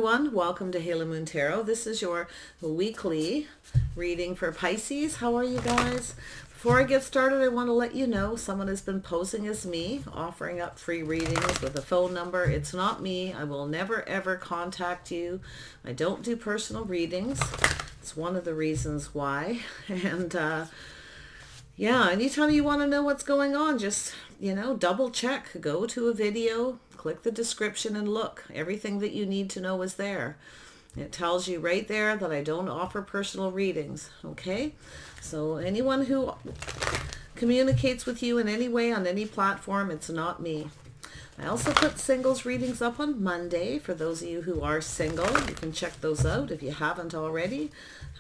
everyone. Welcome to Halo Moon Tarot. This is your weekly reading for Pisces. How are you guys? Before I get started, I want to let you know someone has been posing as me, offering up free readings with a phone number. It's not me. I will never ever contact you. I don't do personal readings. It's one of the reasons why. And yeah, anytime you want to know what's going on, just, double check. Go to a video, click the description and look. Everything that you need to know is there. It tells you right there that I don't offer personal readings, okay? So anyone who communicates with you in any way on any platform, it's not me. I also put singles readings up on Monday for those of you who are single. You can check those out if you haven't already.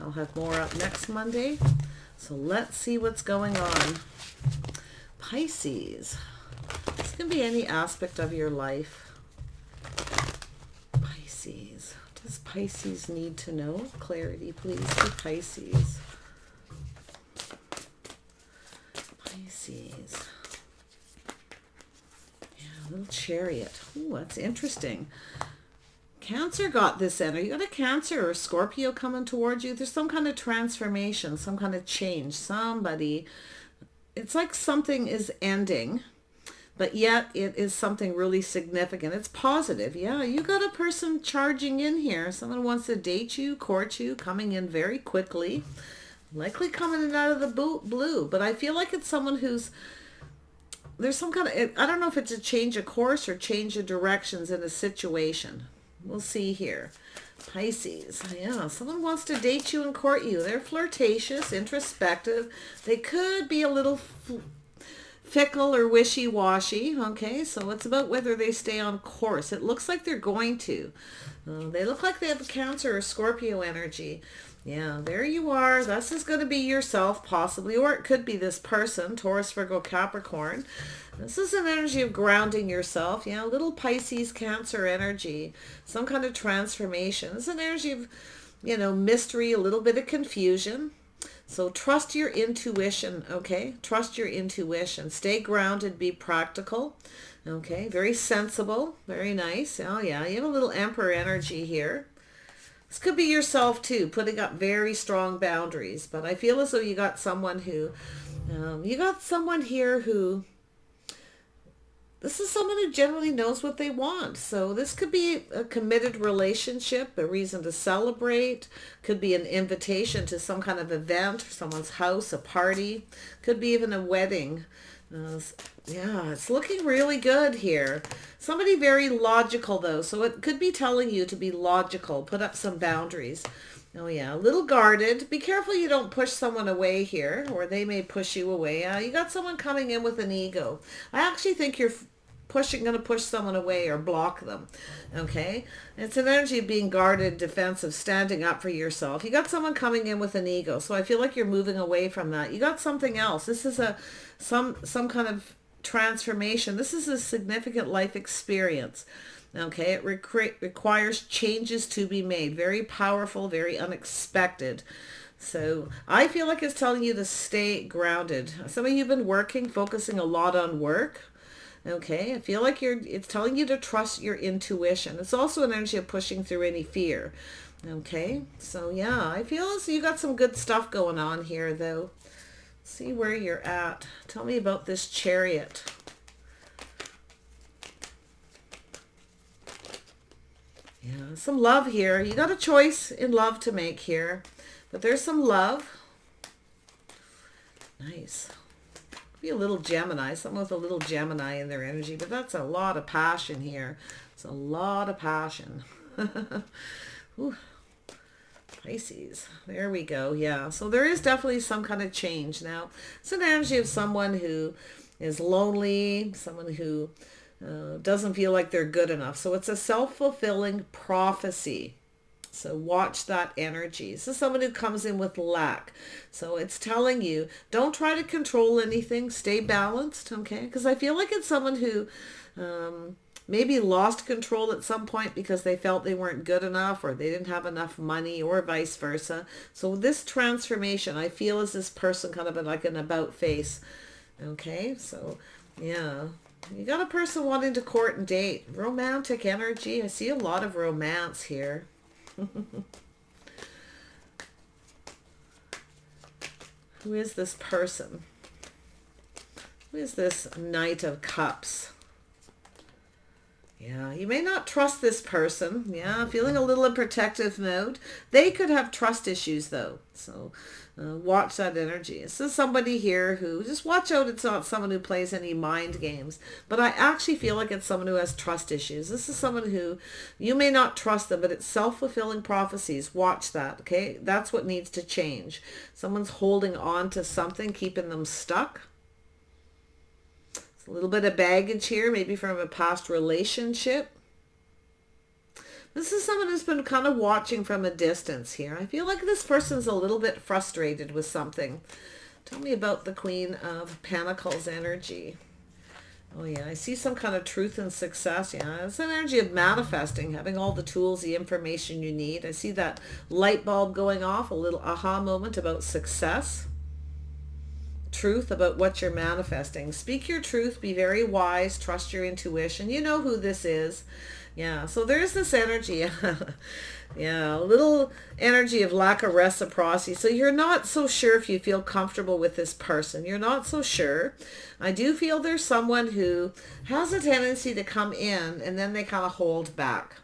I'll have more up next Monday. So let's see what's going on. Pisces. This can be any aspect of your life. Pisces. What does Pisces need to know? Clarity, please, for Pisces. Pisces. Yeah, little chariot. Ooh, that's interesting. Cancer got this energy. You got a Cancer or a Scorpio coming towards you. There's some kind of transformation, some kind of change. Somebody, it's like something is ending, but yet it is something really significant. It's positive. Yeah, you got a person charging in here. Someone wants to date you, court you, coming in very quickly. Likely coming in out of the blue. But I feel like it's someone who's, there's some kind of, I don't know if it's a change of course or change of directions in a situation. We'll see here. Pisces. Yeah, someone wants to date you and court you. They're flirtatious, introspective. They could be a little fickle or wishy-washy. Okay, so it's about whether they stay on course. It looks like they're going to. They look like they have a Cancer or Scorpio energy. Yeah, there you are. This is going to be yourself, possibly, or it could be this person, Taurus, Virgo, Capricorn. This is an energy of grounding yourself. Yeah, little Pisces, Cancer energy, some kind of transformation. It's an energy of, mystery, a little bit of confusion. So trust your intuition, okay? Trust your intuition. Stay grounded, be practical, okay? Very sensible, very nice. Oh, yeah, you have a little Emperor energy here. This could be yourself too, putting up very strong boundaries. But I feel as though you got someone who, here who, this is someone who generally knows what they want. So this could be a committed relationship, a reason to celebrate. Could be an invitation to some kind of event, someone's house, a party. Could be even a wedding. Yeah, it's looking really good here. Somebody very logical though, so it could be telling you to be logical, put up some boundaries. Oh yeah, a little guarded. Be careful you don't push someone away here, or they may push you away. You got someone coming in with an ego. I actually think you're going to push someone away or block them. Okay, it's an energy of being guarded, defensive, standing up for yourself. You got someone coming in with an ego, so I feel like you're moving away from that. You got something else. This is some kind of transformation. This is a significant life experience. Okay, it requires changes to be made. Very powerful, very unexpected. So I feel like it's telling you to stay grounded. Some of you have been working, focusing a lot on work. Okay, I feel like it's telling you to trust your intuition. It's also an energy of pushing through any fear. Okay, so yeah, I feel as you got some good stuff going on here though. See where you're at. Tell me about this Chariot. Yeah, some love here. You got a choice in love to make here, but there's some love. Nice. Be a little Gemini, someone with a little Gemini in their energy, but that's a lot of passion here. It's a lot of passion. Ooh. Pisces. There we go. Yeah. So there is definitely some kind of change now. It's an energy of someone who is lonely, someone who doesn't feel like they're good enough. So it's a self-fulfilling prophecy. So watch that energy. This is someone who comes in with lack. So it's telling you, don't try to control anything. Stay balanced, okay? Because I feel like it's someone who maybe lost control at some point because they felt they weren't good enough or they didn't have enough money or vice versa. So this transformation, I feel, is this person kind of like an about face. Okay, so yeah. You got a person wanting to court and date. Romantic energy. I see a lot of romance here. Who is this person? Who is this Knight of Cups? Yeah, you may not trust this person. Yeah, feeling a little in protective mode. They could have trust issues though. So watch that energy. This is somebody here who, just watch out, it's not someone who plays any mind games. But I actually feel like it's someone who has trust issues. This is someone who, you may not trust them, but it's self-fulfilling prophecies. Watch that, okay? That's what needs to change. Someone's holding on to something, keeping them stuck. A little bit of baggage here, maybe from a past relationship. This is someone who's been kind of watching from a distance here. I feel like this person's a little bit frustrated with something. Tell me about the Queen of Pentacles energy. Oh yeah, I see some kind of truth and success. Yeah, it's an energy of manifesting, having all the tools, the information you need. I see that light bulb going off, a little aha moment about success. Truth about what you're manifesting. Speak your truth, be very wise, trust your intuition. You know who this is. Yeah, so there's this energy. Yeah, a little energy of lack of reciprocity. So you're not so sure if you feel comfortable with this person. You're not so sure. I do feel there's someone who has a tendency to come in and then they kind of hold back.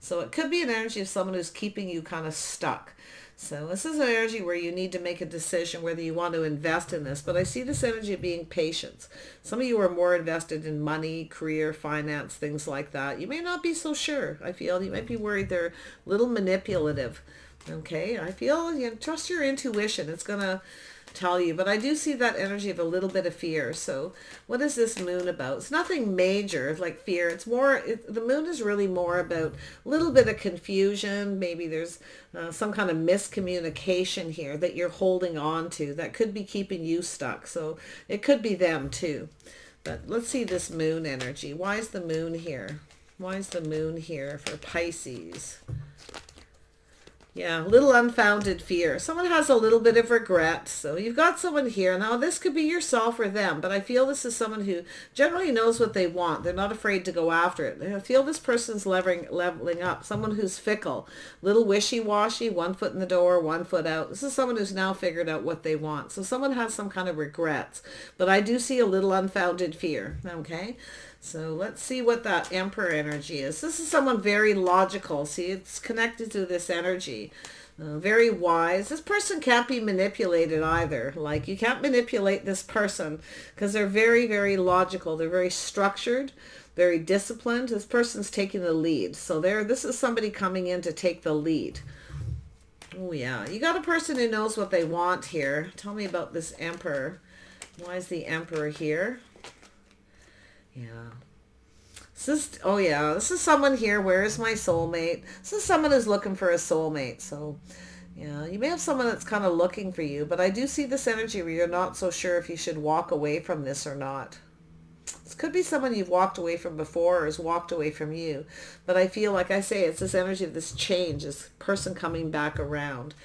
So it could be an energy of someone who's keeping you kind of stuck. So this is an energy where you need to make a decision whether you want to invest in this. But I see this energy of being patient. Some of you are more invested in money, career, finance, things like that. You may not be so sure. I feel you might be worried they're a little manipulative. Okay, I feel you trust your intuition. It's going to tell you. But I do see that energy of a little bit of fear. So what is this moon about? It's nothing major like fear. It's more, the moon is really more about a little bit of confusion. Maybe there's some kind of miscommunication here that you're holding on to that could be keeping you stuck. So it could be them too. But let's see this moon energy. Why is the moon here? Why is the moon here for Pisces? Yeah, a little unfounded fear. Someone has a little bit of regret. So you've got someone here. Now, this could be yourself or them, but I feel this is someone who generally knows what they want. They're not afraid to go after it. I feel this person's leveling up. Someone who's fickle, little wishy-washy, one foot in the door, one foot out. This is someone who's now figured out what they want. So someone has some kind of regrets, but I do see a little unfounded fear, okay? So let's see what that Emperor energy is. This is someone very logical. See, it's connected to this energy. Very wise. This person can't be manipulated either. Like, you can't manipulate this person because they're very, very logical. They're very structured, very disciplined. This person's taking the lead. So this is somebody coming in to take the lead. Oh, yeah. You got a person who knows what they want here. Tell me about this Emperor. Why is the Emperor here? Yeah. This is someone here. Where is my soulmate? This is someone who's looking for a soulmate. So, yeah, you may have someone that's kind of looking for you, but I do see this energy where you're not so sure if you should walk away from this or not. This could be someone you've walked away from before or has walked away from you. But I feel, like I say, it's this energy of this change, this person coming back around.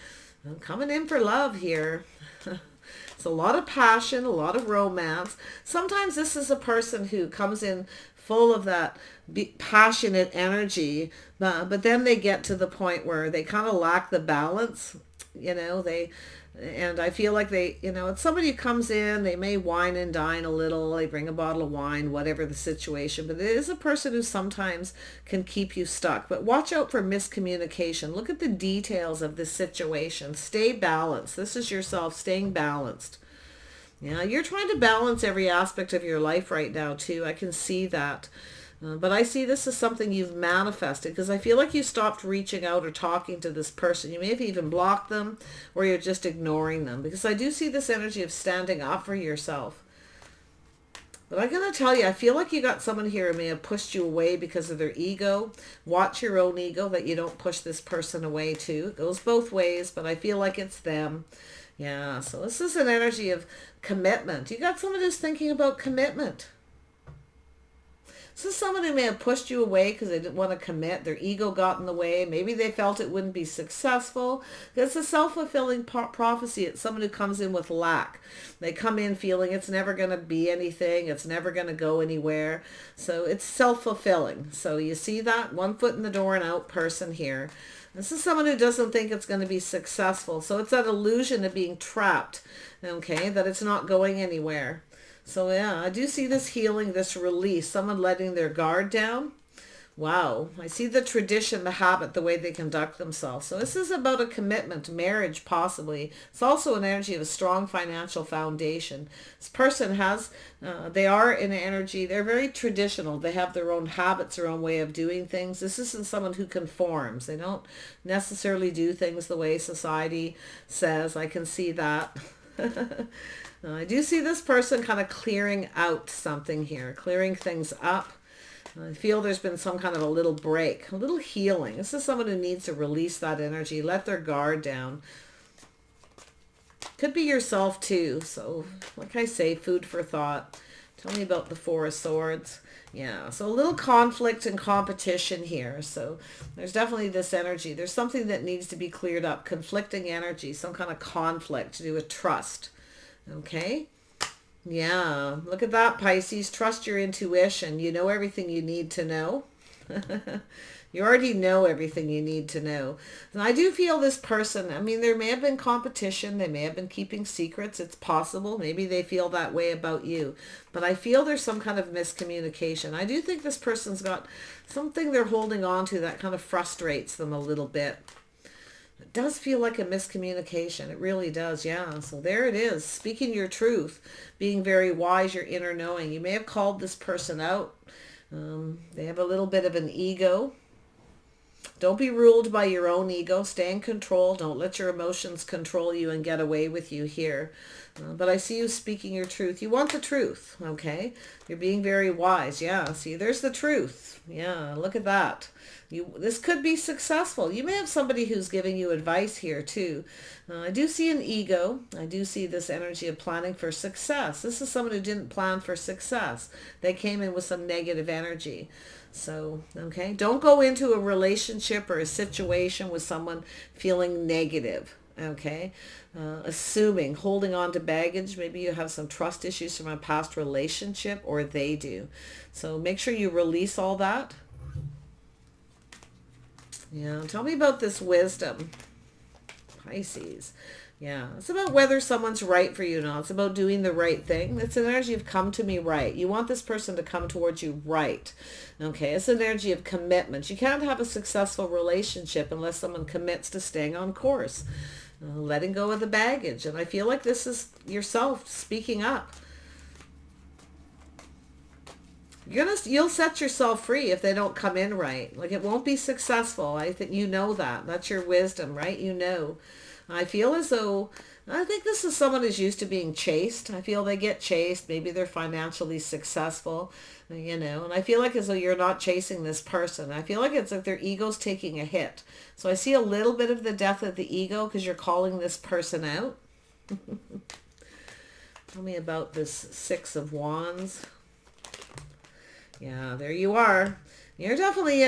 I'm coming in for love here. It's a lot of passion, a lot of romance. Sometimes this is a person who comes in full of that passionate energy, but then they get to the point where they kind of lack the balance, and I feel like it's somebody who comes in, they may wine and dine a little, they bring a bottle of wine, whatever the situation, but it is a person who sometimes can keep you stuck. But watch out for miscommunication. Look at the details of this situation. Stay balanced. This is yourself staying balanced. Yeah, you're trying to balance every aspect of your life right now too. I can see that. But I see this as something you've manifested because I feel like you stopped reaching out or talking to this person. You may have even blocked them or you're just ignoring them, because I do see this energy of standing up for yourself. But I'm going to tell you, I feel like you got someone here who may have pushed you away because of their ego. Watch your own ego that you don't push this person away too. It goes both ways, but I feel like it's them. Yeah, so this is an energy of commitment. You got someone who's thinking about commitment. So someone who may have pushed you away because they didn't want to commit. Their ego got in the way. Maybe they felt it wouldn't be successful. It's a self-fulfilling prophecy. It's someone who comes in with lack. They come in feeling it's never going to be anything. It's never going to go anywhere. So it's self-fulfilling. So you see that? One foot in the door and out person here. This is someone who doesn't think it's going to be successful. So it's that illusion of being trapped, okay, that it's not going anywhere. So yeah, I do see this healing, this release, someone letting their guard down. Wow, I see the tradition, the habit, the way they conduct themselves. So this is about a commitment, marriage possibly. It's also an energy of a strong financial foundation. This person has, they are in an energy, they're very traditional. They have their own habits, their own way of doing things. This isn't someone who conforms. They don't necessarily do things the way society says. I can see that. I do see this person kind of clearing out something here, clearing things up. I feel there's been some kind of a little break, a little healing. This is someone who needs to release that energy, let their guard down. Could be yourself too. So like I say, food for thought. Tell me about the Four of Swords. Yeah, so a little conflict and competition here. So there's definitely this energy. There's something that needs to be cleared up, conflicting energy, some kind of conflict to do with trust. Okay. Yeah, look at that, Pisces. Trust your intuition. You know everything you need to know. You already know everything you need to know. And I do feel this person, I mean, there may have been competition. They may have been keeping secrets. It's possible. Maybe they feel that way about you. But I feel there's some kind of miscommunication. I do think this person's got something they're holding on to that kind of frustrates them a little bit. It does feel like a miscommunication. It really does, yeah. So there it is. Speaking your truth, being very wise, your inner knowing. You may have called this person out. They have a little bit of an ego. Don't be ruled by your own ego. Stay in control. Don't let your emotions control you and get away with you here. But I see you speaking your truth. You want the truth, okay? You're being very wise. Yeah, see, there's the truth. Yeah, look at that. This could be successful. You may have somebody who's giving you advice here too. I do see an ego. I do see this energy of planning for success. This is someone who didn't plan for success. They came in with some negative energy. So, okay, don't go into a relationship or a situation with someone feeling negative, okay? Assuming, holding on to baggage. Maybe you have some trust issues from a past relationship, or they do. So make sure you release all that. Yeah, tell me about this wisdom, Pisces. Yeah, it's about whether someone's right for you or not. It's about doing the right thing. It's an energy of come to me right. You want this person to come towards you right. Okay, it's an energy of commitment. You can't have a successful relationship unless someone commits to staying on course, letting go of the baggage. And I feel like this is yourself speaking up. You'll set yourself free if they don't come in right. Like, it won't be successful. I think you know that. That's your wisdom, right? You know. I feel as though, I think this is someone who's used to being chased. I feel they get chased. Maybe they're financially successful, you know. And I feel like as though you're not chasing this person. I feel like it's like their ego's taking a hit. So I see a little bit of the death of the ego because you're calling this person out. Tell me about this Six of Wands. Yeah, there you are. You're definitely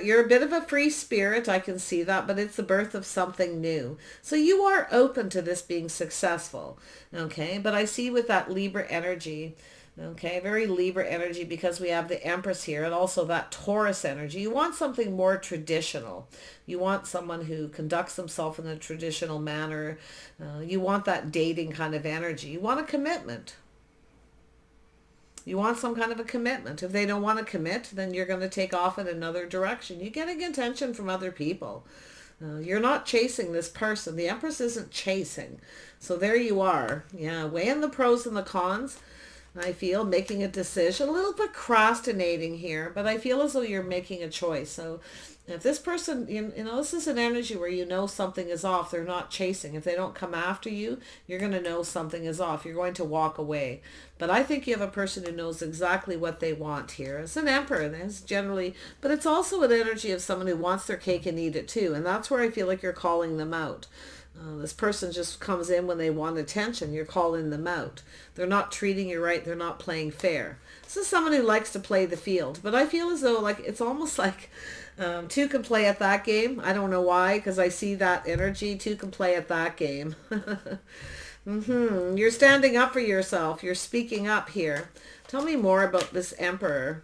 you're a bit of a free spirit. I can see that, but it's the birth of something new. So you are open to this being successful. Okay. But I see with that Libra energy, okay, very Libra energy, because we have the Empress here and also that Taurus energy. You want something more traditional. You want someone who conducts themselves in a traditional manner. You want that dating kind of energy. You want a commitment. You want some kind of a commitment. If they don't want to commit, then you're going to take off in another direction. You're getting attention from other people. You're not chasing this person. The Empress isn't chasing. So there you are. Yeah, weighing the pros and the cons. I feel making a decision, a little procrastinating here, but I feel as though you're making a choice. So If this person, this is an energy where you know something is off. They're not chasing. If they don't come after you, you're going to know something is off. You're going to walk away. But I think you have a person who knows exactly what they want here. It's an emperor. And it's generally, but it's also an energy of someone who wants their cake and eat it too. And that's where I feel like you're calling them out. This person just comes in when they want attention. You're calling them out. They're not treating you right. They're not playing fair. This is someone who likes to play the field. But I feel as though like it's almost like two can play at that game. I don't know why, because I see that energy. Two can play at that game. You're standing up for yourself. You're speaking up here. Tell me more about this emperor.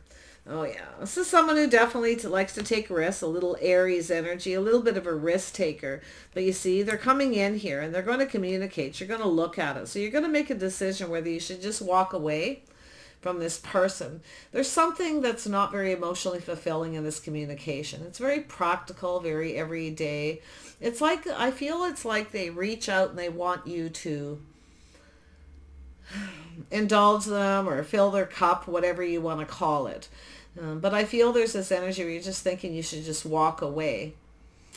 Oh yeah, this is someone who definitely likes to take risks, a little Aries energy, a little bit of a risk taker. But you see, they're coming in here and they're going to communicate. You're going to look at it. So you're going to make a decision whether you should just walk away from this person. There's something that's not very emotionally fulfilling in this communication. It's very practical, very everyday. It's like, I feel it's like they reach out and they want you to indulge them or fill their cup, whatever you want to call it. But I feel there's this energy where you're just thinking you should just walk away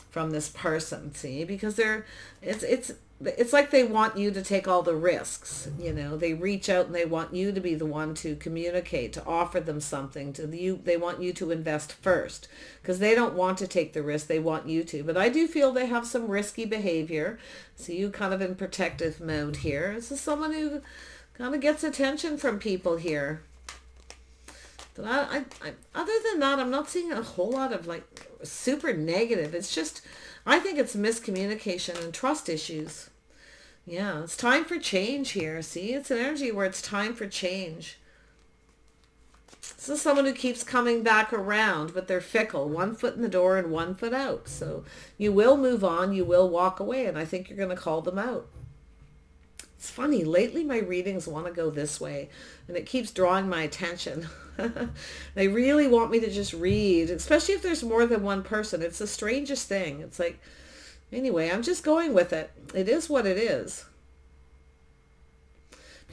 from this person, see, because it's like they want you to take all the risks. They reach out and they want you to be the one to communicate, to offer them something. They want you to invest first because they don't want to take the risk. They want you to. But I do feel they have some risky behavior. So you kind of in protective mode here. This is someone who kind of gets attention from people here. But I other than that, I'm not seeing a whole lot of like super negative. It's just, I think it's miscommunication and trust issues. Yeah, it's time for change here. See, it's an energy where it's time for change. This is someone who keeps coming back around, but they're fickle. 1 foot in the door and 1 foot out. So you will move on. You will walk away. And I think you're going to call them out. It's funny, lately my readings want to go this way, and it keeps drawing my attention. They really want me to just read, especially if there's more than one person. It's the strangest thing. It's like, anyway, I'm just going with it. It is what it is.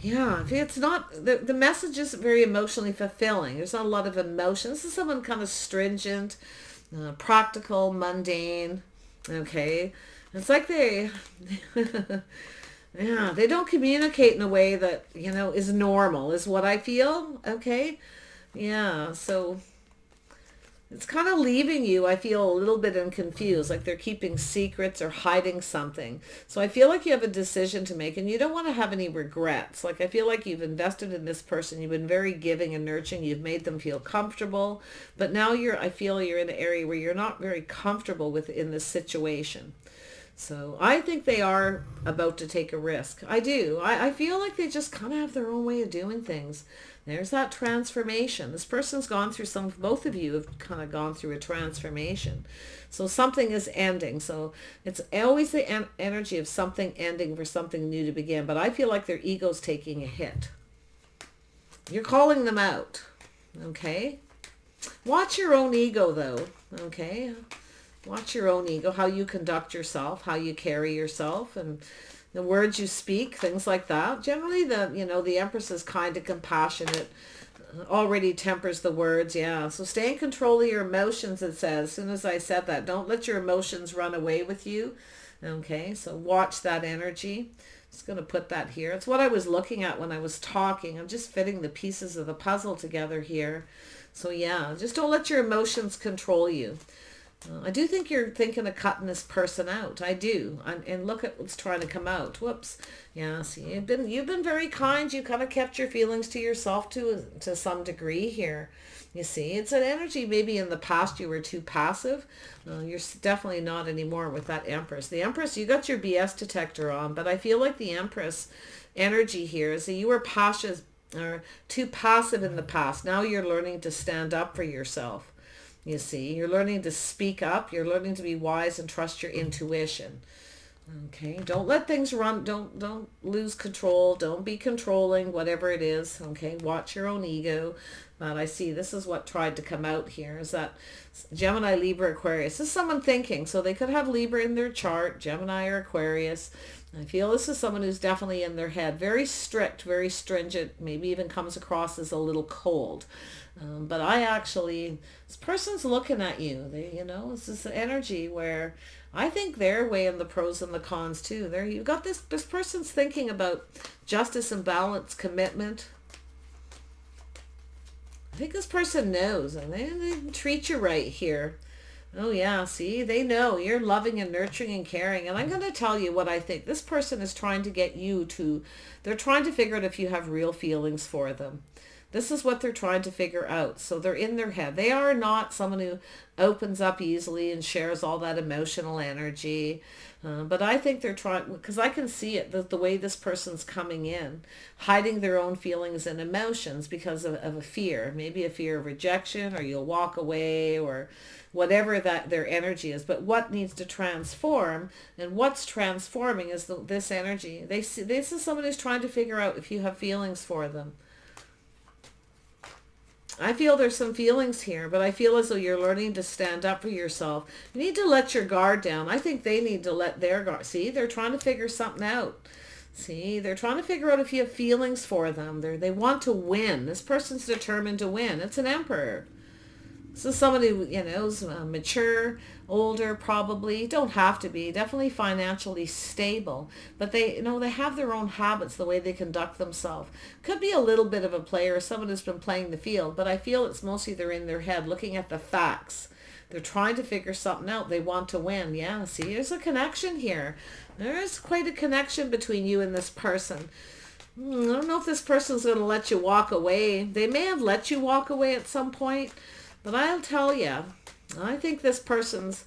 Yeah, it's not, the message isn't very emotionally fulfilling. There's not a lot of emotion. This is someone kind of stringent, practical, mundane. Okay. It's like they... Yeah, they don't communicate in a way that, is normal, is what I feel. Okay. Yeah. So it's kind of leaving you, I feel, a little bit confused, like they're keeping secrets or hiding something. So I feel like you have a decision to make and you don't want to have any regrets. Like I feel like you've invested in this person. You've been very giving and nurturing. You've made them feel comfortable. But now I feel you're in an area where you're not very comfortable within this situation. So I think they are about to take a risk. I do. I feel like they just kind of have their own way of doing things. There's that transformation. This person's gone through both of you have kind of gone through a transformation. So something is ending. So it's always the energy of something ending for something new to begin. But I feel like their ego's taking a hit. You're calling them out. Okay? Watch your own ego though. Okay? Watch your own ego, how you conduct yourself, how you carry yourself, and the words you speak, things like that. Generally, the Empress is kind and compassionate, already tempers the words. Yeah, so stay in control of your emotions, it says. As soon as I said that, don't let your emotions run away with you. Okay, so watch that energy. Just going to put that here. It's what I was looking at when I was talking. I'm just fitting the pieces of the puzzle together here. So yeah, just don't let your emotions control you. I do think you're thinking of cutting this person out. I do. And look at what's trying to come out. Whoops. Yeah, see, you've been very kind. You kind of kept your feelings to yourself to some degree here. You see, it's an energy maybe in the past you were too passive. You're definitely not anymore with that Empress. The Empress, you got your BS detector on, but I feel like the Empress energy here is that you were too passive in the past. Now you're learning to stand up for yourself. You see, you're learning to speak up. You're learning to be wise and trust your intuition. Okay, don't let things run. Don't lose control. Don't be controlling, whatever it is. Okay, watch your own ego. But I see this is what tried to come out here, is that Gemini, Libra, Aquarius. This is someone thinking. So they could have Libra in their chart, Gemini or Aquarius. I feel this is someone who's definitely in their head. Very strict, very stringent, maybe even comes across as a little cold. But this person's looking at you. It's this energy where I think they're weighing the pros and the cons too. You've got this person's thinking about justice and balance, commitment. I think this person knows, and they treat you right here. Oh yeah, see, they know you're loving and nurturing and caring. And I'm going to tell you what I think. This person is trying to get you to, they're trying to figure out if you have real feelings for them. This is what they're trying to figure out. So they're in their head. They are not someone who opens up easily and shares all that emotional energy. But I think they're trying, because I can see it, the way this person's coming in, hiding their own feelings and emotions because of a fear. Maybe a fear of rejection, or you'll walk away, or whatever that their energy is. But what needs to transform, and what's transforming is this energy. This is someone who's trying to figure out if you have feelings for them. I feel there's some feelings here, but I feel as though you're learning to stand up for yourself. You need to let your guard down. I think they need to let their guard. See, they're trying to figure something out. See, they're trying to figure out if you have feelings for them. They want to win. This person's determined to win. It's an emperor. This is somebody who, is mature, older, probably. Don't have to be. Definitely financially stable. But they have their own habits, the way they conduct themselves. Could be a little bit of a player, someone who's been playing the field. But I feel it's mostly they're in their head, looking at the facts. They're trying to figure something out. They want to win. Yeah, see, there's a connection here. There's quite a connection between you and this person. I don't know if this person's going to let you walk away. They may have let you walk away at some point. But I'll tell you, I think this person's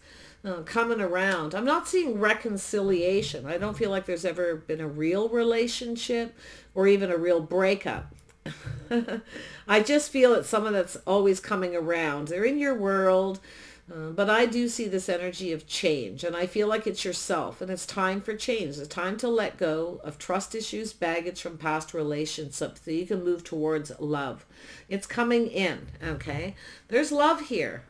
coming around. I'm not seeing reconciliation. I don't feel like there's ever been a real relationship or even a real breakup. I just feel it's someone that's always coming around. They're in your world, but I do see this energy of change. And I feel like it's yourself, and it's time for change. It's time to let go of trust issues, baggage from past relationships, so you can move towards love. It's coming in, okay? There's love here.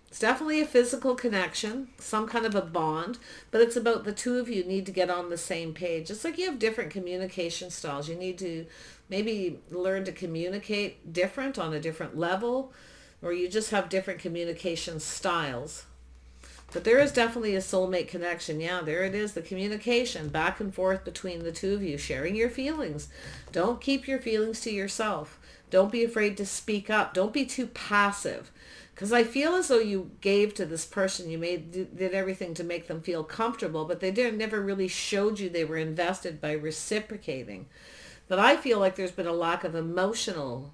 It's definitely a physical connection, some kind of a bond, but it's about the two of you need to get on the same page. It's like you have different communication styles. You need to maybe learn to communicate different on a different level, or you just have different communication styles. But there is definitely a soulmate connection. Yeah, there it is, the communication back and forth between the two of you, sharing your feelings. Don't keep your feelings to yourself. Don't be afraid to speak up. Don't be too passive. Because I feel as though you gave to this person, you did everything to make them feel comfortable, but they never really showed you they were invested by reciprocating. But I feel like there's been a lack of emotional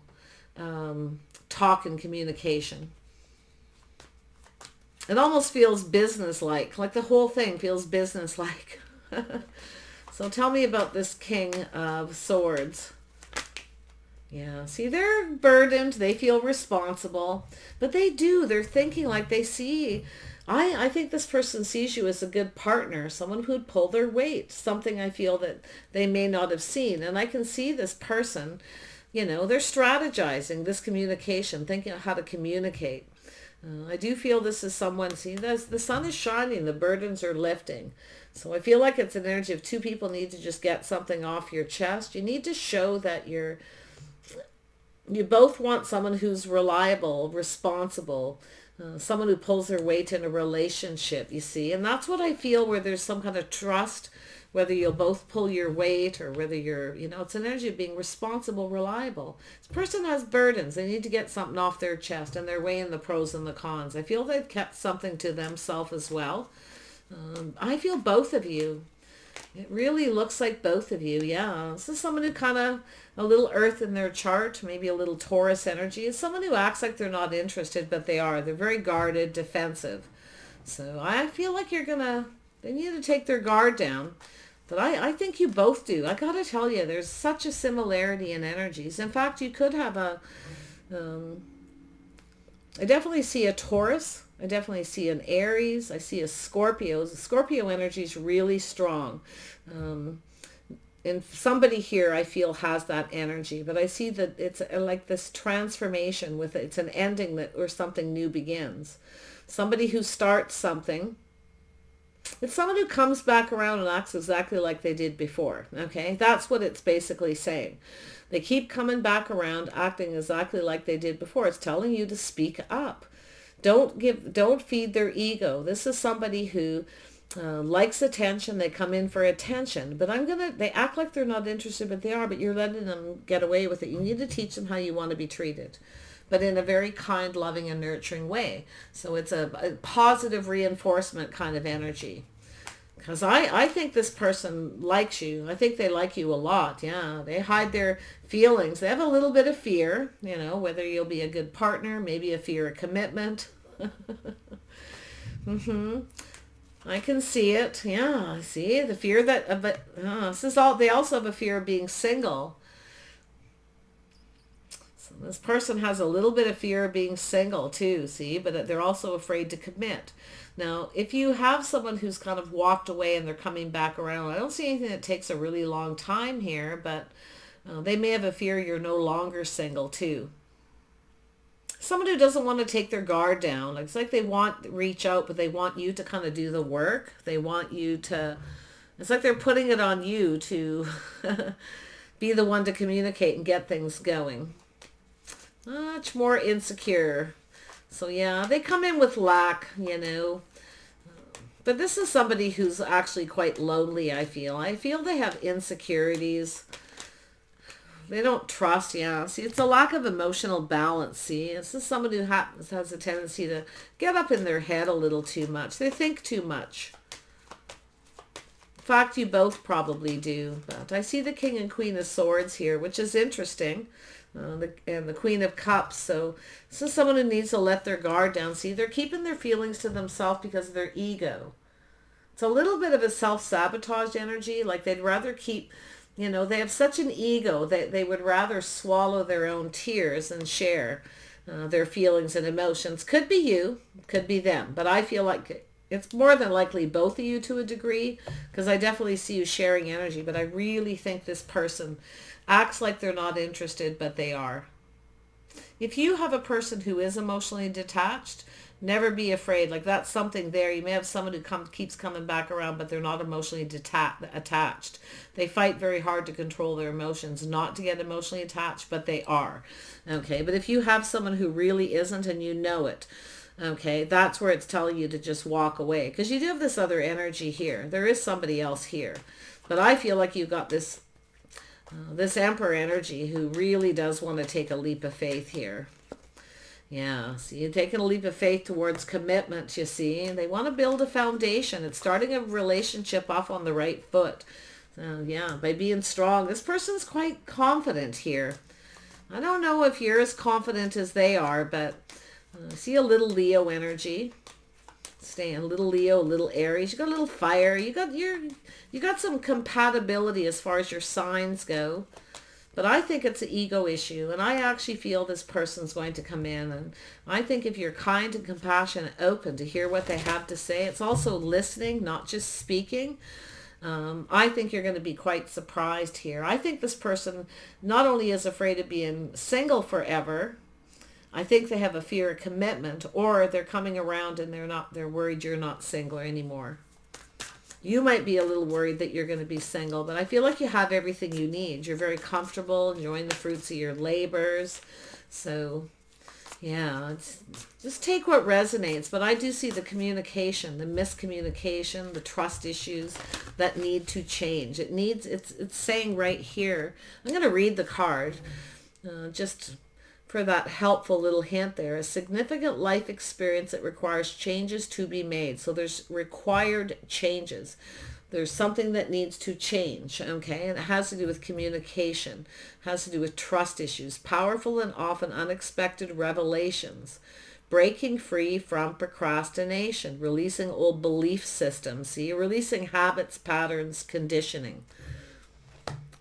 talk and communication. It almost feels business-like the whole thing feels business-like. So tell me about this King of Swords. Yeah, see, they're burdened. They feel responsible, but they're thinking like they see. I think this person sees you as a good partner, someone who'd pull their weight, something I feel that they may not have seen. And I can see this person, they're strategizing this communication, thinking of how to communicate. I do feel this is someone, see, the sun is shining, the burdens are lifting. So I feel like it's an energy of two people need to just get something off your chest. You need to show that you both want someone who's reliable, responsible, someone who pulls their weight in a relationship, you see. And that's what I feel, where there's some kind of trust, whether you'll both pull your weight or whether you're, it's an energy of being responsible, reliable. This person has burdens. They need to get something off their chest, and they're weighing the pros and the cons. I feel they've kept something to themselves as well. I feel both of you. It really looks like both of you, yeah. This is someone who kind of, a little earth in their chart, maybe a little Taurus energy. It's someone who acts like they're not interested, but they are. They're very guarded, defensive. So I feel like they need to take their guard down. But I think you both do. I got to tell you, there's such a similarity in energies. In fact, you could have I definitely see a Taurus. I definitely see an Aries. I see a Scorpio. The Scorpio energy is really strong. And somebody here I feel has that energy, but I see that it's like this transformation with it. It's an ending that where something new begins. Somebody who starts something. It's someone who comes back around and acts exactly like they did before. Okay, that's what it's basically saying. They keep coming back around, acting exactly like they did before. It's telling you to speak up. Don't feed their ego. This is somebody who likes attention. They come in for attention, but they act like they're not interested, but they are, but you're letting them get away with it. You need to teach them how you want to be treated, but in a very kind, loving, and nurturing way. So it's a positive reinforcement kind of energy. Because I think this person likes you. I think they like you a lot. Yeah, they hide their feelings. They have a little bit of fear, whether you'll be a good partner, maybe a fear of commitment. I can see it. Yeah, I see the fear that, but this is all, they also have a fear of being single. So this person has a little bit of fear of being single too, see, but they're also afraid to commit. Now, if you have someone who's kind of walked away and they're coming back around, I don't see anything that takes a really long time here, but they may have a fear you're no longer single too. Someone who doesn't want to take their guard down. It's like they want to reach out, but they want you to kind of do the work. They want you to, it's like they're putting it on you to be the one to communicate and get things going. Much more insecure. So yeah, they come in with lack, But this is somebody who's actually quite lonely, I feel. I feel they have insecurities. They don't trust, yeah. See, it's a lack of emotional balance, see. This is somebody who has a tendency to get up in their head a little too much. They think too much. In fact, you both probably do. But I see the King and Queen of Swords here, which is interesting. And the Queen of Cups. So this is someone who needs to let their guard down. See, they're keeping their feelings to themselves because of their ego. It's a little bit of a self-sabotage energy. Like they'd rather keep... they have such an ego that they would rather swallow their own tears and share their feelings and emotions. Could be you, could be them. But I feel like it's more than likely both of you to a degree, because I definitely see you sharing energy. But I really think this person acts like they're not interested, but they are. If you have a person who is emotionally detached, never be afraid. Like that's something there. You may have someone who keeps coming back around, but they're not emotionally attached. They fight very hard to control their emotions, not to get emotionally attached, but they are. Okay, but if you have someone who really isn't and you know it, okay, that's where it's telling you to just walk away. Because you do have this other energy here. There is somebody else here. But I feel like you've got this Emperor energy who really does want to take a leap of faith here. Yeah, so you're taking a leap of faith towards commitment, you see. They want to build a foundation. It's starting a relationship off on the right foot. So, yeah, by being strong. This person's quite confident here. I don't know if you're as confident as they are, but I see a little Leo energy. Staying a little Leo, a little Aries. You got a little fire. You got some compatibility as far as your signs go. But I think it's an ego issue, and I actually feel this person's going to come in, and I think if you're kind and compassionate, open to hear what they have to say, it's also listening, not just speaking. I think you're going to be quite surprised here. I think this person not only is afraid of being single forever, I think they have a fear of commitment, or they're coming around and they're worried you're not single anymore. You might be a little worried that you're going to be single, but I feel like you have everything you need. You're very comfortable, enjoying the fruits of your labors. So, yeah, just take what resonates. But I do see the communication, the miscommunication, the trust issues that need to change. It's saying right here, I'm going to read the card, just for that helpful little hint there. A significant life experience that requires changes to be made. So there's required changes. There's something that needs to change, okay? And it has to do with communication, has to do with trust issues, powerful and often unexpected revelations, breaking free from procrastination, releasing old belief systems, see, releasing habits, patterns, conditioning.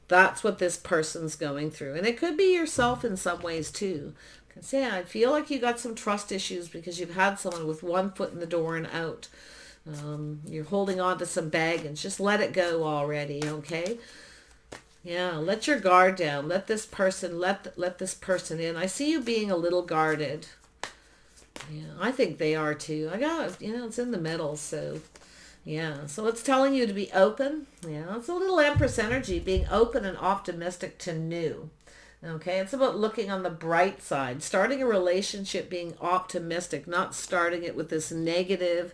That's what this person's going through. And it could be yourself in some ways too. Because yeah, I feel like you got some trust issues because you've had someone with one foot in the door and out. You're holding on to some baggage. Just let it go already, okay? Yeah, let your guard down. Let this person, let this person in. I see you being a little guarded. Yeah, I think they are too. I got, it's in the middle, so yeah. So it's telling you to be open. Yeah, it's a little Empress energy, being open and optimistic to new. Okay, it's about looking on the bright side, starting a relationship, being optimistic, not starting it with this negative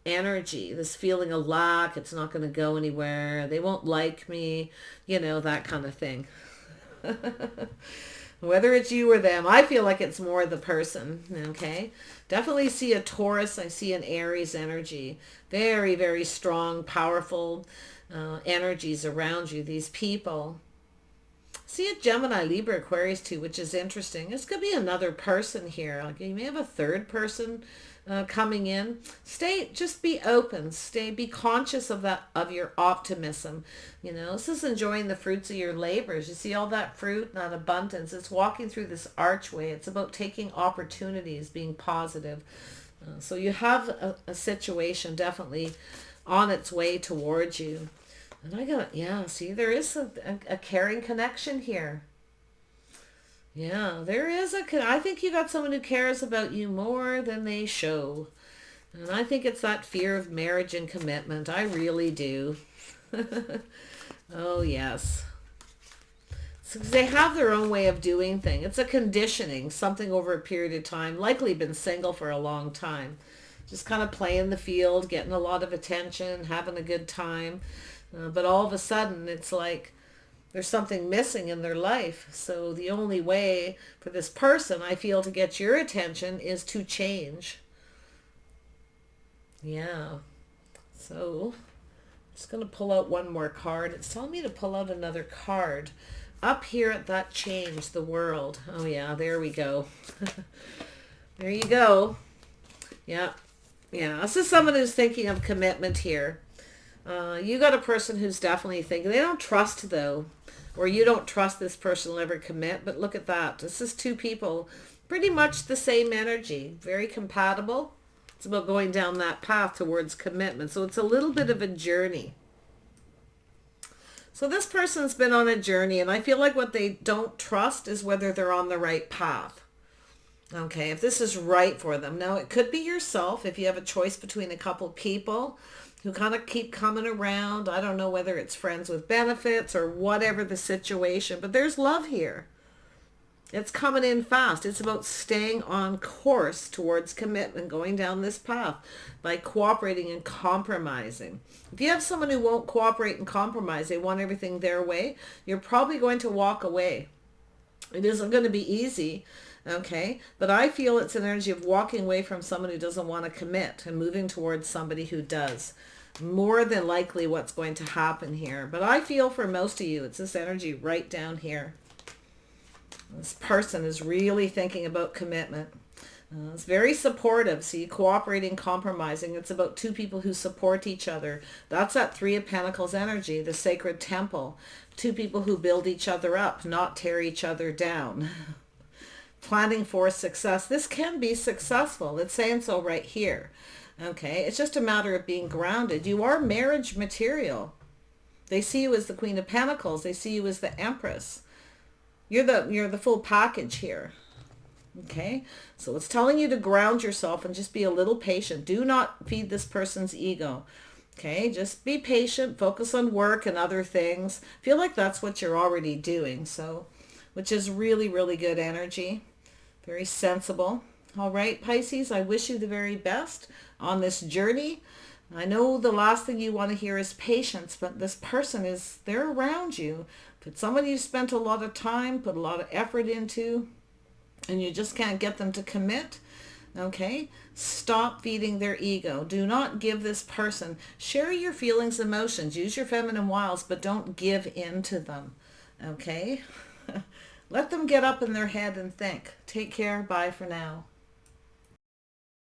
energy, this feeling of lack. It's not going to go anywhere. They won't like me, that kind of thing. Whether it's you or them, I feel like it's more the person. Okay, definitely see a Taurus. I see an Aries energy. Very, very strong, powerful energies around you. These people. See a Gemini, Libra, Aquarius too, which is interesting. This could be another person here. Like you may have a third person coming in. Just be open. Be conscious of that, of your optimism. This is enjoying the fruits of your labors. You see all that fruit, that abundance. It's walking through this archway. It's about taking opportunities, being positive. So you have a situation definitely on its way towards you. And I got, see, there is a caring connection here. Yeah, there is I think you got someone who cares about you more than they show. And I think it's that fear of marriage and commitment. I really do. Oh, yes. So they have their own way of doing things. It's a conditioning, something over a period of time, likely been single for a long time. Just kind of playing the field, getting a lot of attention, having a good time. But all of a sudden, it's like there's something missing in their life. So the only way for this person, I feel, to get your attention is to change. Yeah. So I'm just going to pull out one more card. It's telling me to pull out another card. Up here at that change, the world. Oh, yeah, there we go. There you go. Yeah. Yeah. This is someone who's thinking of commitment here. You got a person who's definitely thinking, they don't trust though, or you don't trust this person will ever commit, but look at that. This is two people, pretty much the same energy, very compatible. It's about going down that path towards commitment. So it's a little bit of a journey. So this person's been on a journey, and I feel like what they don't trust is whether they're on the right path. Okay, if this is right for them. Now, it could be yourself if you have a choice between a couple people who kind of keep coming around. I don't know whether it's friends with benefits or whatever the situation, but there's love here. It's coming in fast. It's about staying on course towards commitment, going down this path by cooperating and compromising. If you have someone who won't cooperate and compromise, they want everything their way, you're probably going to walk away. It isn't going to be easy, okay? But I feel it's an energy of walking away from someone who doesn't want to commit and moving towards somebody who does. More than likely what's going to happen here. But I feel for most of you, it's this energy right down here. This person is really thinking about commitment. It's very supportive. See, cooperating, compromising. It's about two people who support each other. That's that Three of Pentacles energy, the sacred temple. Two people who build each other up, not tear each other down. Planning for success. This can be successful. It's saying so right here. Okay, it's just a matter of being grounded. You are marriage material. They see you as the Queen of Pentacles. They see you as the Empress. You're the full package here. Okay, so it's telling you to ground yourself and just be a little patient. Do not feed this person's ego. Okay, just be patient, focus on work and other things. Feel like that's what you're already doing, so, which is really, really good energy. Very sensible. All right, Pisces, I wish you the very best on this journey. I know the last thing you want to hear is patience, but this person they're around you. If it's someone you spent a lot of time, put a lot of effort into, and you just can't get them to commit, okay, stop feeding their ego. Do not give this person. Share your feelings, emotions. Use your feminine wiles, but don't give in to them, okay? Let them get up in their head and think. Take care. Bye for now.